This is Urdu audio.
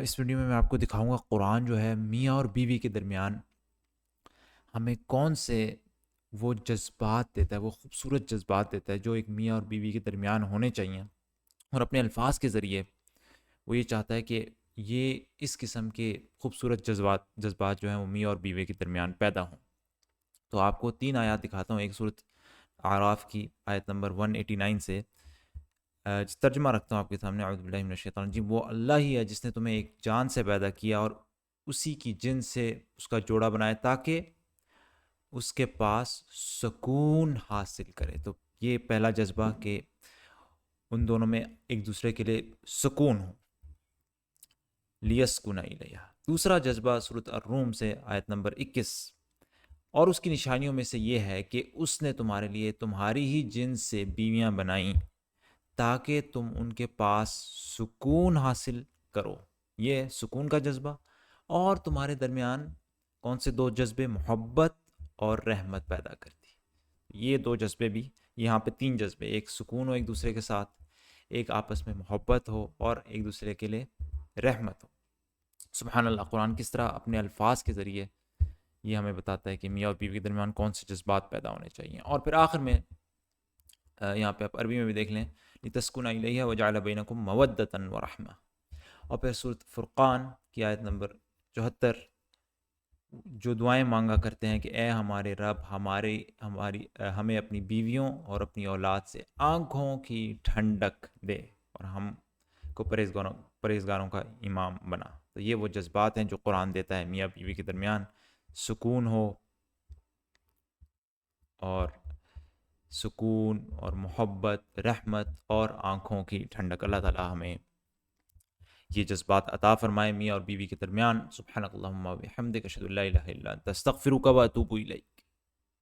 اس ویڈیو میں آپ کو دکھاؤں گا قرآن جو ہے میاں اور بیوی کے درمیان ہمیں کون سے وہ جذبات دیتا ہے، وہ خوبصورت جذبات دیتا ہے جو ایک میاں اور بیوی کے درمیان ہونے چاہیے، اور اپنے الفاظ کے ذریعے وہ یہ چاہتا ہے کہ یہ اس قسم کے خوبصورت جذبات جو ہیں وہ میاں اور بیوی کے درمیان پیدا ہوں۔ تو آپ کو 3 آیات دکھاتا ہوں، ایک سورۃ اعراف کی آیت نمبر 189 سے ترجمہ رکھتا ہوں آپ کے سامنے۔ اعوذ باللہ من الشیطان الرجیم۔ وہ اللہ ہی ہے جس نے تمہیں ایک جان سے پیدا کیا اور اسی کی جن سے اس کا جوڑا بنایا تاکہ اس کے پاس سکون حاصل کرے۔ تو یہ پہلا جذبہ کہ ان دونوں میں ایک دوسرے کے لیے سکون ہو، لیسکن الیہا۔ دوسرا جذبہ سورۃ الروم سے آیت نمبر 21، اور اس کی نشانیوں میں سے یہ ہے کہ اس نے تمہارے لیے تمہاری ہی جنس سے بیویاں بنائیں تاکہ تم ان کے پاس سکون حاصل کرو۔ یہ سکون کا جذبہ، اور تمہارے درمیان کون سے 2 جذبے؟ محبت اور رحمت پیدا کرتی۔ یہ 2 جذبے بھی، یہاں پہ 3 جذبے، ایک سکون ہو ایک دوسرے کے ساتھ، ایک آپس میں محبت ہو، اور ایک دوسرے کے لیے رحمت ہو۔ سبحان اللہ، قرآن کس طرح اپنے الفاظ کے ذریعے یہ ہمیں بتاتا ہے کہ میاں اور بیوی کے درمیان کون سے جذبات پیدا ہونے چاہیے۔ اور پھر آخر میں یہاں پہ آپ عربی میں بھی دیکھ لیں، لِتَسْكُنَ إِلَيْهَا وَجَعَلَ بَيْنَكُمْ مَوَدَّةً وَرَحْمَةً۔ اور پھر سورۃ فرقان کی آیت نمبر 74، جو دعائیں مانگا کرتے ہیں کہ اے ہمارے رب، ہمیں اپنی بیویوں اور اپنی اولاد سے آنکھوں کی ٹھنڈک دے اور ہم کو پرہیزگاروں کا امام بنا۔ تو یہ وہ جذبات ہیں جو قرآن دیتا ہے میاں بیوی کے درمیان، سکون ہو اور محبت، رحمت اور آنکھوں کی ٹھنڈک۔ اللہ تعالی ہمیں یہ جذبات عطا فرمائے میاں اور بیوی کے درمیان۔ سبحانک اللہم و بحمدک، اشہد ان لا الہ الا انت، استغفرک و اتوب الیک۔